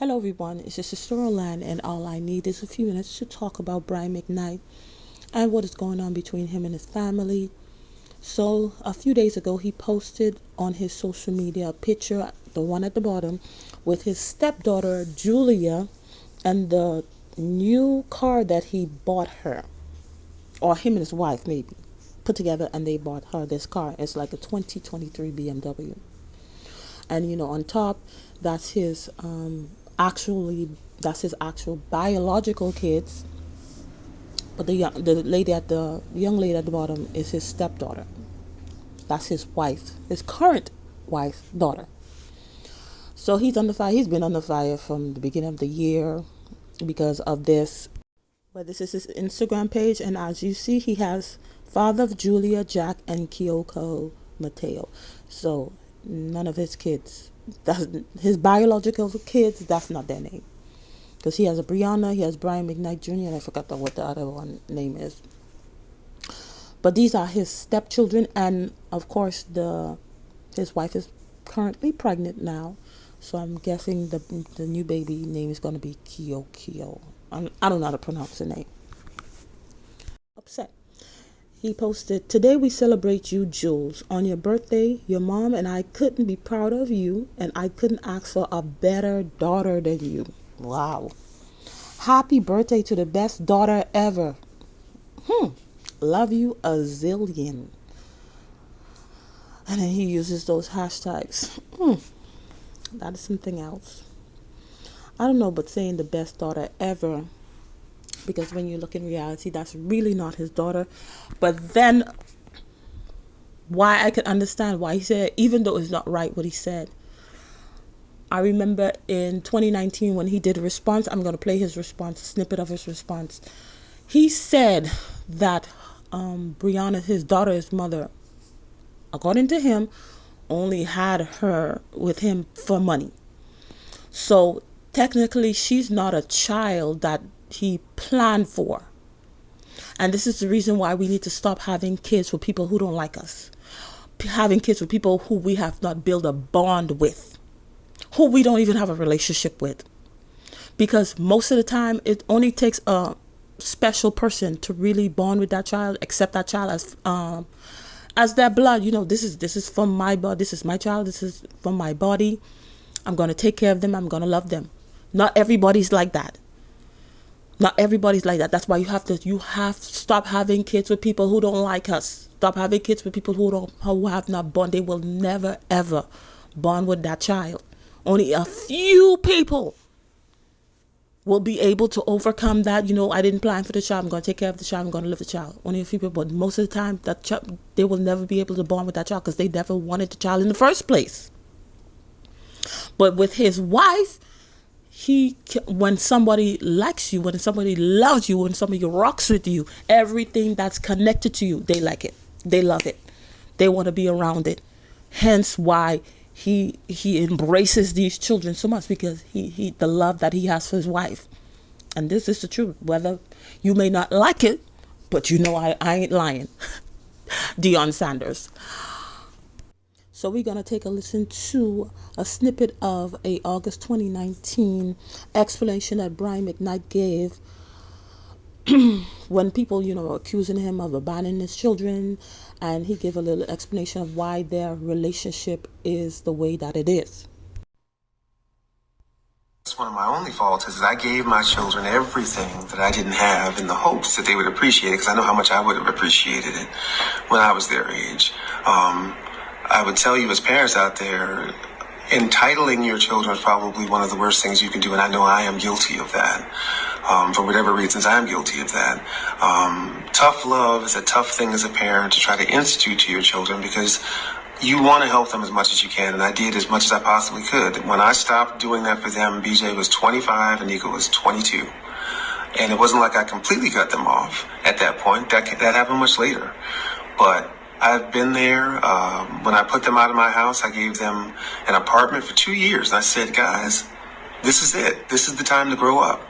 Hello everyone, it's your sister Roland, and all I need is a few minutes to talk about Brian McKnight and what is going on between him and his family. So a few days ago he posted on his social media a picture, the one at the bottom, with his stepdaughter Julia and the new car that he bought her, or him and his wife maybe put together, and they bought her this car. It's like a 2023 BMW. And on top, that's his that's his actual biological kids, but the young lady at the bottom is his stepdaughter. That's his wife, his current wife's daughter. So he's under fire. He's been under fire from the beginning of the year because of this. But this is his Instagram page, and as you see, he has father of Julia, Jack, and Kyoko Mateo. So none of his kids, that's his biological kids, that's not their name. Because he has a Brianna, he has Brian McKnight Jr., and I forgot what the other one name is. But these are his stepchildren, and of course his wife is currently pregnant now. So I'm guessing the new baby name is going to be Kyo. I don't know how to pronounce the name. Upset. He posted, "Today we celebrate you, Jules. On your birthday, your mom and I couldn't be proud of you, and I couldn't ask for a better daughter than you." Wow. Happy birthday to the best daughter ever. Love you a zillion. And then he uses those hashtags. That is something else. I don't know, but saying the best daughter ever, because when you look in reality, that's really not his daughter. But then why I can understand why he said it, even though it's not right what he said. I remember in 2019 when he did a response, I'm going to play his response, a snippet of his response. He said that Brianna, his daughter, his mother, according to him, only had her with him for money. So technically she's not a child that he planned for. And this is the reason why we need to stop having kids with people who don't like us, having kids with people who we have not built a bond with, who we don't even have a relationship with. Because most of the time it only takes a special person to really bond with that child, accept that child as their blood. This is from my blood, this is my child, this is from my body. I'm going to take care of them, I'm going to love them. Not everybody's like that. Not everybody's like that. That's why you have to stop having kids with people who don't like us. Stop having kids with people who have not bond. They will never ever bond with that child. Only a few people will be able to overcome that. I didn't plan for the child, I'm going to take care of the child, I'm going to love the child. Only a few people, but most of the time they will never be able to bond with that child because they never wanted the child in the first place. But with his wife, when somebody likes you, when somebody loves you, when somebody rocks with you, everything that's connected to you, they like it, they love it, they want to be around it. Hence why he embraces these children so much, because he the love that he has for his wife. And this is the truth, whether you may not like it, but I ain't lying. Deion Sanders. So we're going to take a listen to a snippet of a August 2019 explanation that Brian McKnight gave when people, were accusing him of abandoning his children. And he gave a little explanation of why their relationship is the way that it is. One of my only faults is that I gave my children everything that I didn't have in the hopes that they would appreciate it, because I know how much I would have appreciated it when I was their age. I would tell you, as parents out there, entitling your children is probably one of the worst things you can do, and I know I am guilty of that. For whatever reasons, I am guilty of that. Tough love is a tough thing as a parent to try to institute to your children, because you want to help them as much as you can, and I did as much as I possibly could. When I stopped doing that for them, BJ was 25 and Nico was 22. And it wasn't like I completely cut them off at that point. That happened much later. But I've been there. When I put them out of my house, I gave them an apartment for 2 years. And I said, guys, this is it. This is the time to grow up.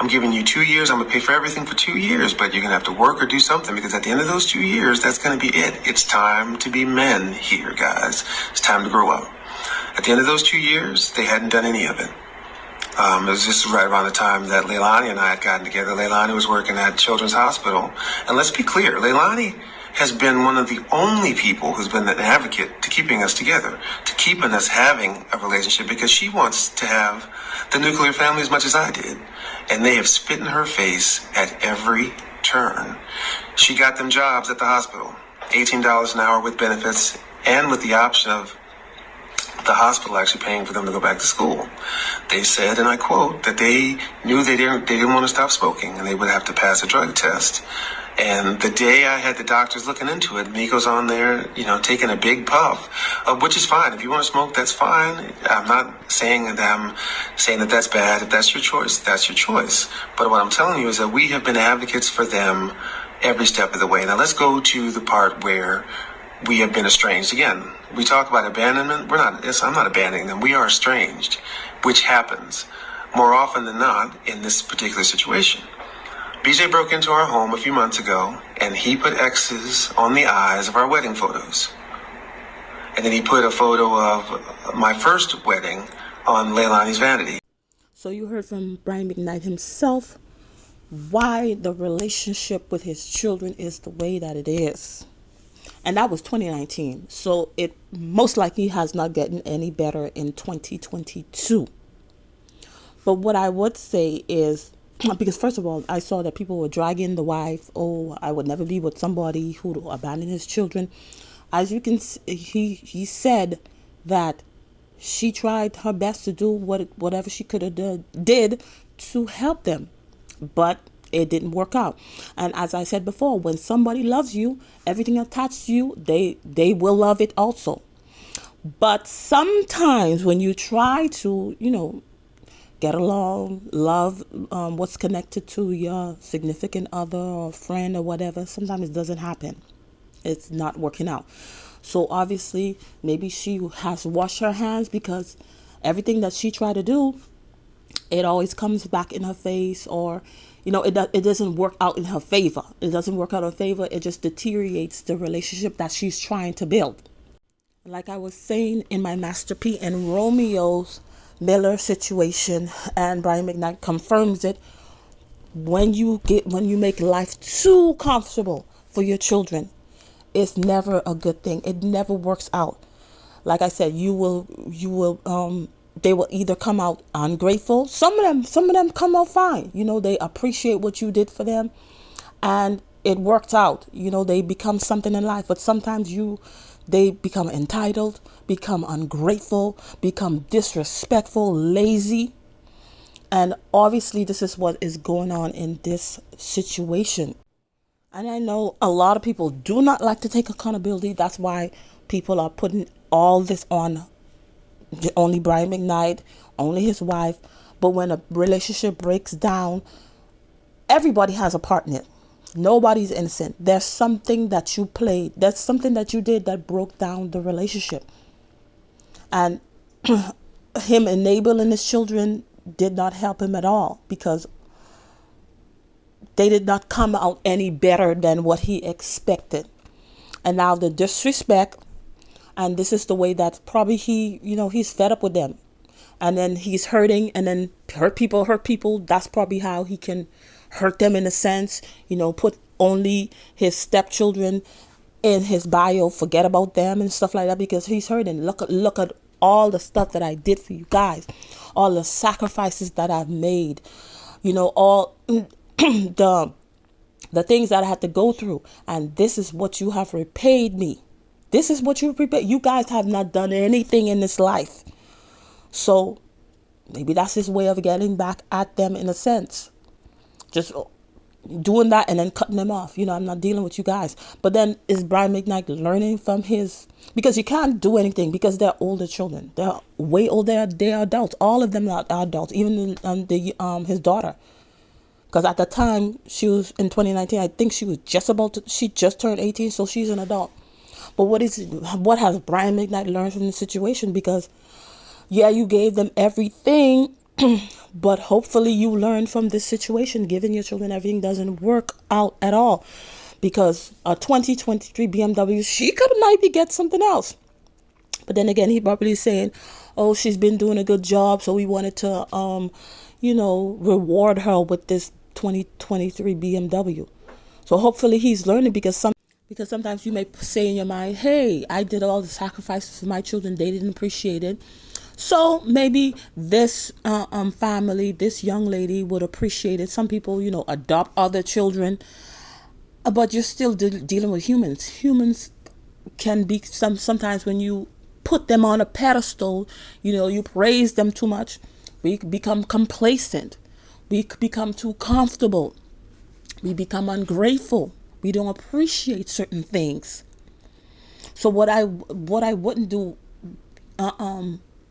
I'm giving you 2 years. I'm going to pay for everything for 2 years, but you're going to have to work or do something, because at the end of those 2 years, that's going to be it. It's time to be men here, guys. It's time to grow up. At the end of those 2 years, they hadn't done any of it. It was just right around the time that Leilani and I had gotten together. Leilani was working at Children's Hospital. And let's be clear, Leilani has been one of the only people who's been an advocate to keeping us together, to keeping us having a relationship, because she wants to have the nuclear family as much as I did. And they have spit in her face at every turn. She got them jobs at the hospital, $18 an hour with benefits and with the option of the hospital actually paying for them to go back to school. They said, and I quote, that they knew they didn't want to stop smoking and they would have to pass a drug test. And the day I had the doctors looking into it, Miko's on there, taking a big puff, which is fine. If you want to smoke, that's fine. I'm not saying that that's bad. If that's your choice, that's your choice. But what I'm telling you is that we have been advocates for them every step of the way. Now let's go to the part where we have been estranged. Again, we talk about abandonment. I'm not abandoning them. We are estranged, which happens more often than not in this particular situation. BJ broke into our home a few months ago, and he put X's on the eyes of our wedding photos. And then he put a photo of my first wedding on Leilani's vanity. So you heard from Brian McKnight himself why the relationship with his children is the way that it is. And that was 2019. So it most likely has not gotten any better in 2022. But what I would say is, because first of all, I saw that people were dragging the wife. Oh, I would never be with somebody who would abandon his children. As you can see, he said that she tried her best to do whatever she could have did to help them. But it didn't work out. And as I said before, when somebody loves you, everything attached to you, they will love it also. But sometimes when you try to, get along, love what's connected to your significant other or friend or whatever, sometimes it doesn't happen. It's not working out. So obviously, maybe she has washed her hands, because everything that she tried to do, it always comes back in her face, or it doesn't work out in her favor. It doesn't work out in her favor. It just deteriorates the relationship that she's trying to build. Like I was saying in my Master P and Romeo's Miller situation, and Brian McKnight confirms it, when you make life too comfortable for your children, it's never a good thing. It never works out. Like I said, they will either come out ungrateful. Some of them come out fine. They appreciate what you did for them, and it worked out. They become something in life. But sometimes they become entitled, become ungrateful, become disrespectful, lazy. And obviously this is what is going on in this situation. And I know a lot of people do not like to take accountability. That's why people are putting all this on only Brian McKnight, only his wife. But when a relationship breaks down, everybody has a part in it. Nobody's innocent. There's something that you played. There's something that you did that broke down the relationship. And him enabling his children did not help him at all, because they did not come out any better than what he expected. And now the disrespect, and this is the way that probably he's fed up with them. And then he's hurting, and then hurt people. That's probably how he can hurt them in a sense, put only his stepchildren in his bio, forget about them and stuff like that, because he's hurting. Look at all the stuff that I did for you guys, all the sacrifices that I've made, all the things that I had to go through, and this is what you have repaid me. This is what you repaid. You guys have not done anything in this life. So maybe that's his way of getting back at them in a sense. Just doing that and then cutting them off. I'm not dealing with you guys. But then is Brian McKnight learning from because you can't do anything, because they're older children. They're way older. They're adults. All of them are adults. Even his daughter. Because at the time she was in 2019, I think she just turned 18, so she's an adult. But what has Brian McKnight learned from the situation? Because yeah, you gave them everything, but hopefully you learn from this situation. Giving your children everything doesn't work out at all, because a 2023 BMW, she could maybe get something else. But then again, he probably saying, oh, she's been doing a good job, so we wanted to, reward her with this 2023 BMW. So hopefully he's learning, because sometimes you may say in your mind, hey, I did all the sacrifices for my children. They didn't appreciate it. So maybe this family, this young lady would appreciate it. Some people, adopt other children, but you're still dealing with humans. Humans can be sometimes when you put them on a pedestal, you praise them too much. We become complacent. We become too comfortable. We become ungrateful. We don't appreciate certain things. So what I wouldn't do,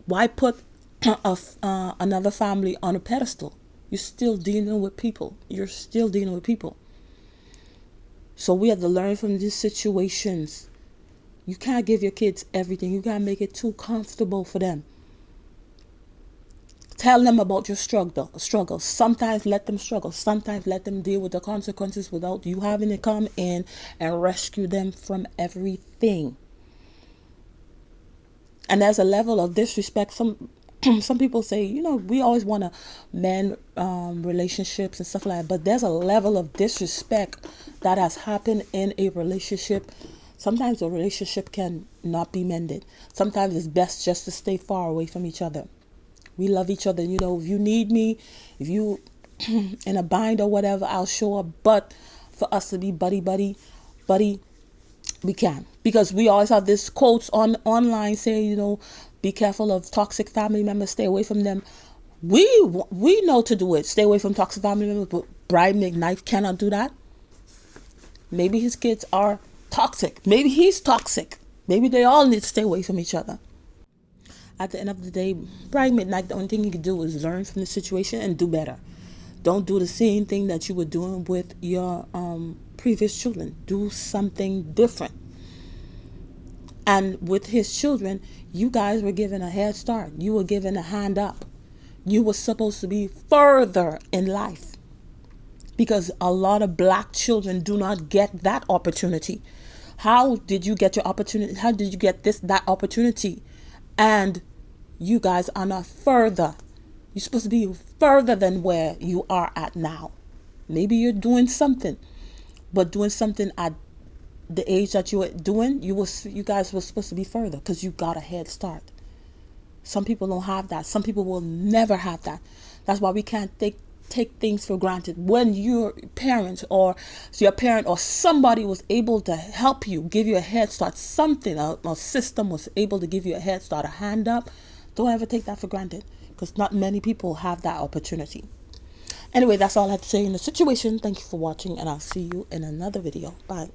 why put another family on a pedestal? You're still dealing with people. So we have to learn from these situations. You can't give your kids everything. You gotta make it too comfortable for them. Tell them about your struggle. Sometimes let them struggle. Sometimes let them deal with the consequences without you having to come in and rescue them from everything. And there's a level of disrespect. Some people say, we always want to mend relationships and stuff like that. But there's a level of disrespect that has happened in a relationship. Sometimes a relationship can not be mended. Sometimes it's best just to stay far away from each other. We love each other. If you need me, if you in a bind or whatever, I'll show up. But for us to be buddy, we can. Because we always have this quotes online saying, be careful of toxic family members. Stay away from them. We know to do it. Stay away from toxic family members. But Brian McKnight cannot do that. Maybe his kids are toxic. Maybe he's toxic. Maybe they all need to stay away from each other. At the end of the day, Brian McKnight, the only thing you can do is learn from the situation and do better. Don't do the same thing that you were doing with your previous children. Do something different. And with his children, you guys were given a head start. You were given a hand up. You were supposed to be further in life. Because a lot of black children do not get that opportunity. How did you get your opportunity? How did you get that opportunity? And you guys are not further. You're supposed to be further than where you are at now. Maybe you're doing something, but doing something at the age that you were doing, you guys were supposed to be further because you got a head start. Some people don't have that. Some people will never have that. That's why we can't take things for granted. When your parents or your parent or somebody was able to help you, give you a head start, something, a system was able to give you a head start, a hand up, don't ever take that for granted, because not many people have that opportunity. Anyway, that's all I have to say in the situation. Thank you for watching, and I'll see you in another video. Bye.